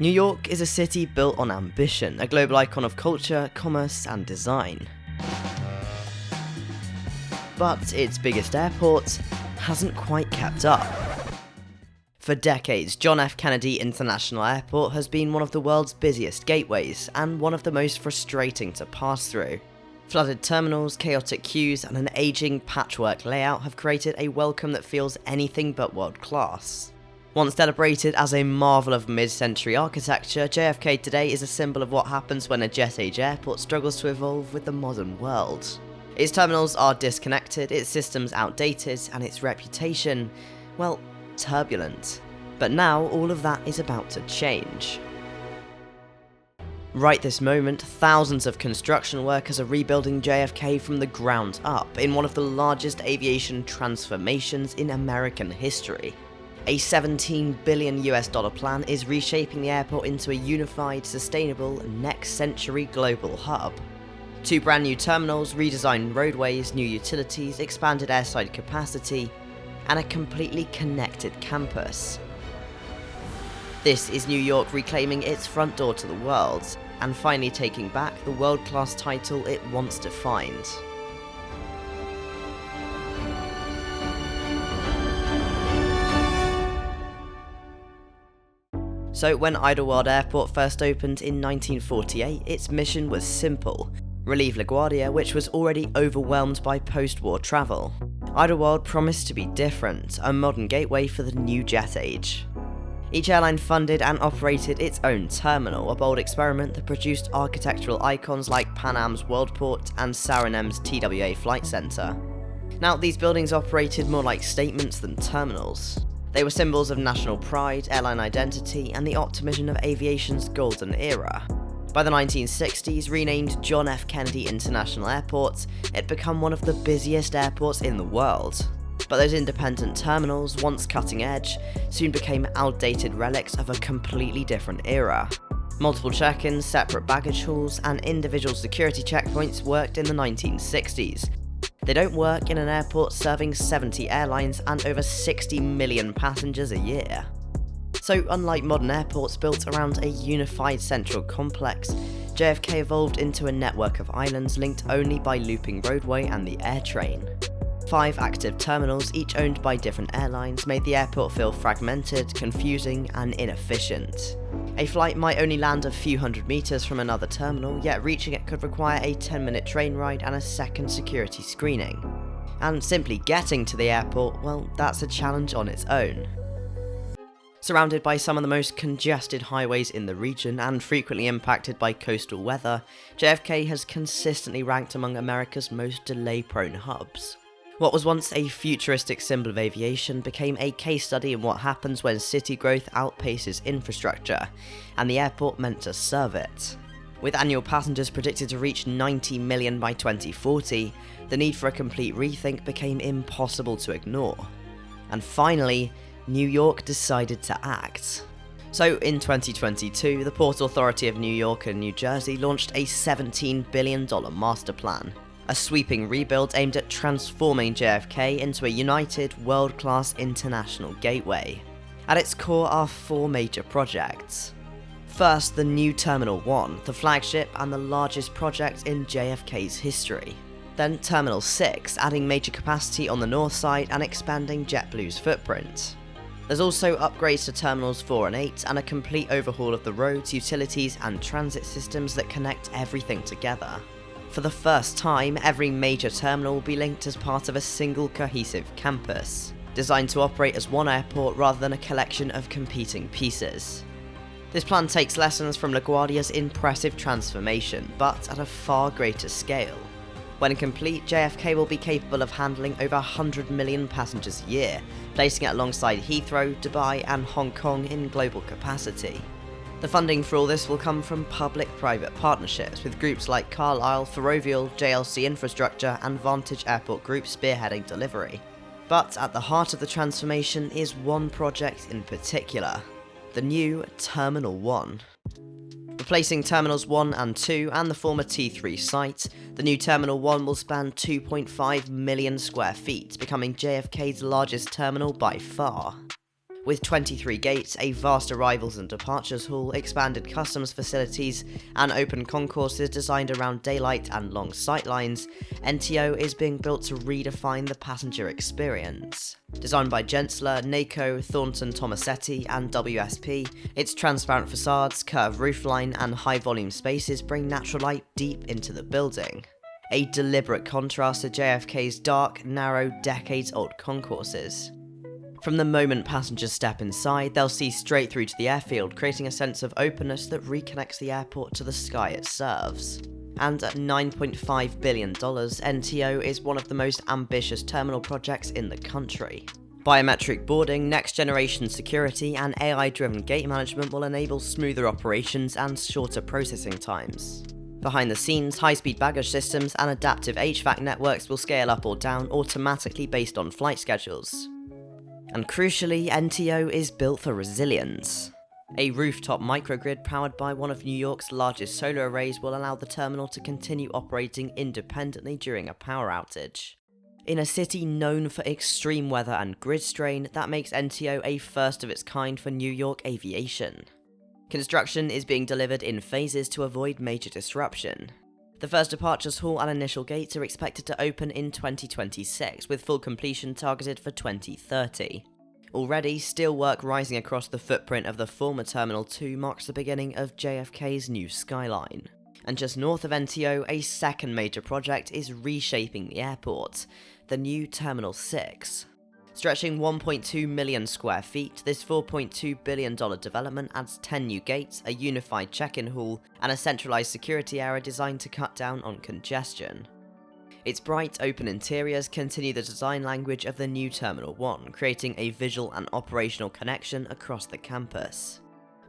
New York is a city built on ambition, a global icon of culture, commerce, and design. But its biggest airport hasn't quite kept up. For decades, John F. Kennedy International Airport has been one of the world's busiest gateways, and one of the most frustrating to pass through. Flooded terminals, chaotic queues, and an aging patchwork layout have created a welcome that feels anything but world-class. Once celebrated as a marvel of mid-century architecture, JFK today is a symbol of what happens when a jet-age airport struggles to evolve with the modern world. Its terminals are disconnected, its systems outdated, and its reputation, well, turbulent. But now all of that is about to change. Right this moment, thousands of construction workers are rebuilding JFK from the ground up in one of the largest aviation transformations in American history. A $17 billion plan is reshaping the airport into a unified, sustainable, next-century global hub. 2 brand new terminals, redesigned roadways, new utilities, expanded airside capacity, and a completely connected campus. This is New York reclaiming its front door to the world, and finally taking back the world-class title it once defined. So when Idlewild Airport first opened in 1948, its mission was simple: relieve LaGuardia, which was already overwhelmed by post-war travel. Idlewild promised to be different, a modern gateway for the new jet age. Each airline funded and operated its own terminal, a bold experiment that produced architectural icons like Pan Am's Worldport and Sarenem's TWA Flight Center. Now, these buildings operated more like statements than terminals. They were symbols of national pride, airline identity, and the optimism of aviation's golden era. By the 1960s, renamed John F. Kennedy International Airport, it had become one of the busiest airports in the world. But those independent terminals, once cutting edge, soon became outdated relics of a completely different era. Multiple check-ins, separate baggage halls, and individual security checkpoints worked in the 1960s. They don't work in an airport serving 70 airlines and over 60 million passengers a year. So unlike modern airports built around a unified central complex, JFK evolved into a network of islands linked only by looping roadway and the air train. 5 active terminals, each owned by different airlines, made the airport feel fragmented, confusing, and inefficient. A flight might only land a few hundred meters from another terminal, yet reaching it could require a 10-minute train ride and a second security screening. And simply getting to the airport, well, that's a challenge on its own. Surrounded by some of the most congested highways in the region and frequently impacted by coastal weather, JFK has consistently ranked among America's most delay-prone hubs. What was once a futuristic symbol of aviation became a case study in what happens when city growth outpaces infrastructure, and the airport meant to serve it. With annual passengers predicted to reach 90 million by 2040, the need for a complete rethink became impossible to ignore. And finally, New York decided to act. So in 2022, the Port Authority of New York and New Jersey launched a $17 billion master plan. A sweeping rebuild aimed at transforming JFK into a united, world-class international gateway. At its core are 4 major projects. First, the new Terminal 1, the flagship and the largest project in JFK's history. Then Terminal 6, adding major capacity on the north side and expanding JetBlue's footprint. There's also upgrades to Terminals 4 and 8 and a complete overhaul of the roads, utilities and transit systems that connect everything together. For the first time, every major terminal will be linked as part of a single cohesive campus, designed to operate as one airport rather than a collection of competing pieces. This plan takes lessons from LaGuardia's impressive transformation, but at a far greater scale. When complete, JFK will be capable of handling over 100 million passengers a year, placing it alongside Heathrow, Dubai and Hong Kong in global capacity. The funding for all this will come from public-private partnerships, with groups like Carlyle, Ferrovial, JLC Infrastructure and Vantage Airport Group spearheading delivery. But at the heart of the transformation is one project in particular: the new Terminal 1. Replacing Terminals 1 and 2 and the former T3 site, the new Terminal 1 will span 2.5 million square feet, becoming JFK's largest terminal by far. With 23 gates, a vast arrivals and departures hall, expanded customs facilities, and open concourses designed around daylight and long sightlines, NTO is being built to redefine the passenger experience. Designed by Gensler, NACO, Thornton Tomasetti, and WSP, its transparent facades, curved roofline, and high-volume spaces bring natural light deep into the building. A deliberate contrast to JFK's dark, narrow, decades-old concourses. From the moment passengers step inside, they'll see straight through to the airfield, creating a sense of openness that reconnects the airport to the sky it serves. And at $9.5 billion, NTO is one of the most ambitious terminal projects in the country. Biometric boarding, next-generation security, and AI-driven gate management will enable smoother operations and shorter processing times. Behind the scenes, high-speed baggage systems and adaptive HVAC networks will scale up or down automatically based on flight schedules. And crucially, NTO is built for resilience. A rooftop microgrid powered by one of New York's largest solar arrays will allow the terminal to continue operating independently during a power outage. In a city known for extreme weather and grid strain, that makes NTO a first of its kind for New York aviation. Construction is being delivered in phases to avoid major disruption. The first departures hall and initial gates are expected to open in 2026, with full completion targeted for 2030. Already, steelwork rising across the footprint of the former Terminal 2 marks the beginning of JFK's new skyline. And just north of NTO, a second major project is reshaping the airport, the new Terminal 6. Stretching 1.2 million square feet, this $4.2 billion development adds 10 new gates, a unified check-in hall, and a centralized security area designed to cut down on congestion. Its bright, open interiors continue the design language of the new Terminal 1, creating a visual and operational connection across the campus.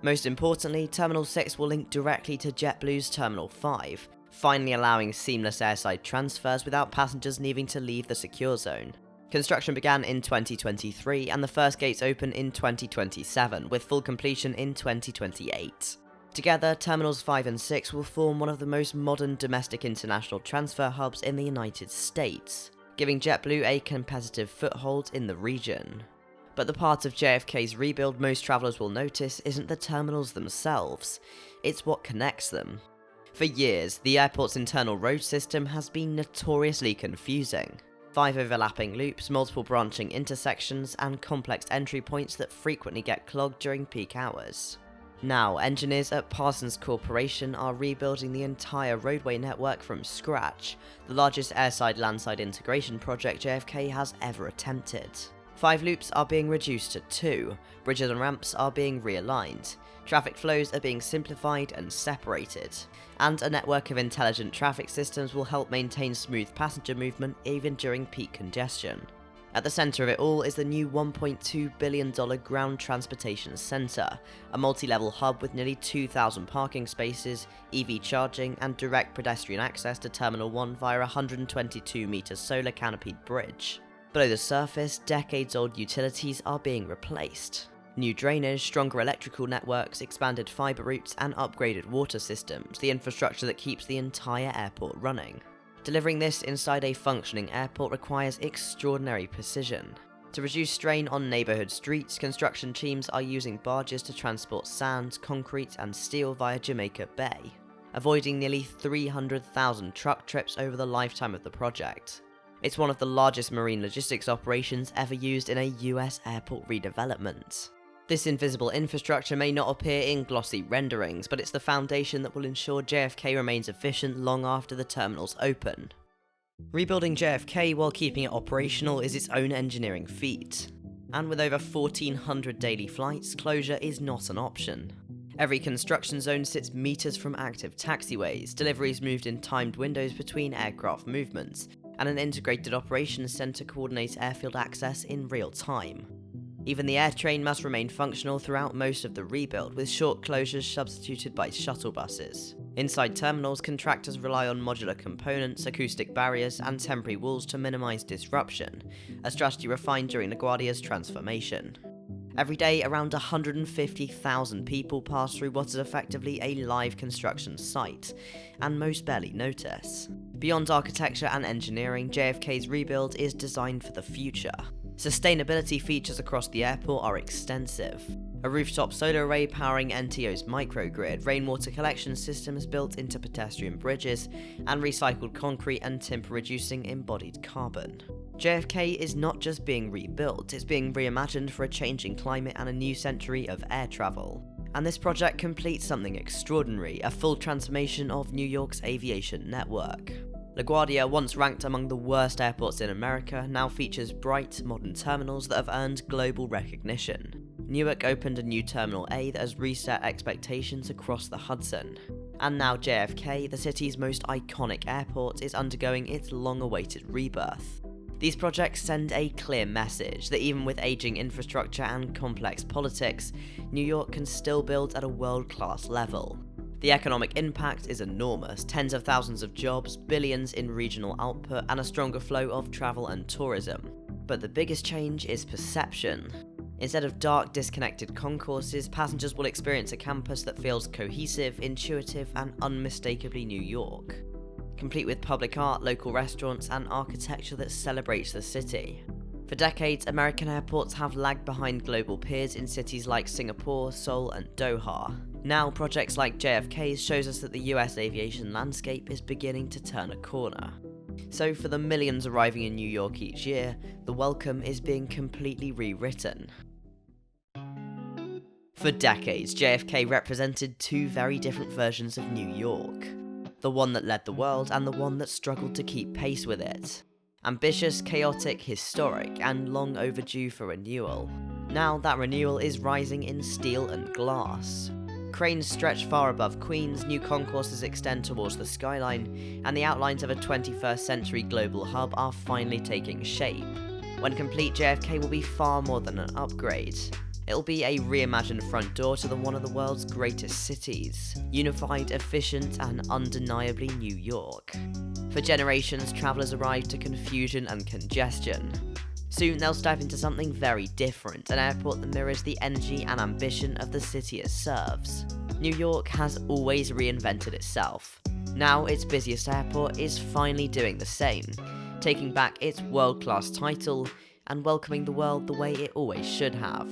Most importantly, Terminal 6 will link directly to JetBlue's Terminal 5, finally allowing seamless airside transfers without passengers needing to leave the secure zone. Construction began in 2023 and the first gates open in 2027, with full completion in 2028. Together, Terminals 5 and 6 will form one of the most modern domestic international transfer hubs in the United States, giving JetBlue a competitive foothold in the region. But the part of JFK's rebuild most travellers will notice isn't the terminals themselves, it's what connects them. For years, the airport's internal road system has been notoriously confusing. 5 overlapping loops, multiple branching intersections, and complex entry points that frequently get clogged during peak hours. Now, engineers at Parsons Corporation are rebuilding the entire roadway network from scratch, the largest airside-landside integration project JFK has ever attempted. 5 loops are being reduced to 2, bridges and ramps are being realigned, traffic flows are being simplified and separated, and a network of intelligent traffic systems will help maintain smooth passenger movement even during peak congestion. At the centre of it all is the new $1.2 billion Ground Transportation Centre, a multi-level hub with nearly 2,000 parking spaces, EV charging, and direct pedestrian access to Terminal 1 via a 122-metre solar canopied bridge. Below the surface, decades-old utilities are being replaced. New drainage, stronger electrical networks, expanded fibre routes, and upgraded water systems, the infrastructure that keeps the entire airport running. Delivering this inside a functioning airport requires extraordinary precision. To reduce strain on neighbourhood streets, construction teams are using barges to transport sand, concrete, and steel via Jamaica Bay, avoiding nearly 300,000 truck trips over the lifetime of the project. It's one of the largest marine logistics operations ever used in a US airport redevelopment. This invisible infrastructure may not appear in glossy renderings, but it's the foundation that will ensure JFK remains efficient long after the terminals open. Rebuilding JFK while keeping it operational is its own engineering feat. And with over 1,400 daily flights, closure is not an option. Every construction zone sits meters from active taxiways, deliveries moved in timed windows between aircraft movements, and an integrated operations centre coordinates airfield access in real time. Even the air train must remain functional throughout most of the rebuild, with short closures substituted by shuttle buses. Inside terminals, contractors rely on modular components, acoustic barriers, and temporary walls to minimise disruption, a strategy refined during LaGuardia's transformation. Every day, around 150,000 people pass through what is effectively a live construction site, and most barely notice. Beyond architecture and engineering, JFK's rebuild is designed for the future. Sustainability features across the airport are extensive. A rooftop solar array powering NTO's microgrid, rainwater collection systems built into pedestrian bridges, and recycled concrete and timber reducing embodied carbon. JFK is not just being rebuilt, it's being reimagined for a changing climate and a new century of air travel. And this project completes something extraordinary, a full transformation of New York's aviation network. LaGuardia, once ranked among the worst airports in America, now features bright, modern terminals that have earned global recognition. Newark opened a new Terminal A that has reset expectations across the Hudson. And now JFK, the city's most iconic airport, is undergoing its long-awaited rebirth. These projects send a clear message that even with aging infrastructure and complex politics, New York can still build at a world-class level. The economic impact is enormous, tens of thousands of jobs, billions in regional output, and a stronger flow of travel and tourism. But the biggest change is perception. Instead of dark, disconnected concourses, passengers will experience a campus that feels cohesive, intuitive, and unmistakably New York. Complete with public art, local restaurants, and architecture that celebrates the city. For decades, American airports have lagged behind global peers in cities like Singapore, Seoul, and Doha. Now, projects like JFK's shows us that the US aviation landscape is beginning to turn a corner. So for the millions arriving in New York each year, the welcome is being completely rewritten. For decades, JFK represented two very different versions of New York. The one that led the world and the one that struggled to keep pace with it. Ambitious, chaotic, historic, and long overdue for renewal. Now that renewal is rising in steel and glass. Cranes stretch far above Queens, new concourses extend towards the skyline, and the outlines of a 21st century global hub are finally taking shape. When complete, JFK will be far more than an upgrade. It'll be a reimagined front door to one of the world's greatest cities. Unified, efficient, and undeniably New York. For generations, travellers arrived to confusion and congestion. Soon they'll step into something very different, an airport that mirrors the energy and ambition of the city it serves. New York has always reinvented itself. Now its busiest airport is finally doing the same, taking back its world-class title and welcoming the world the way it always should have.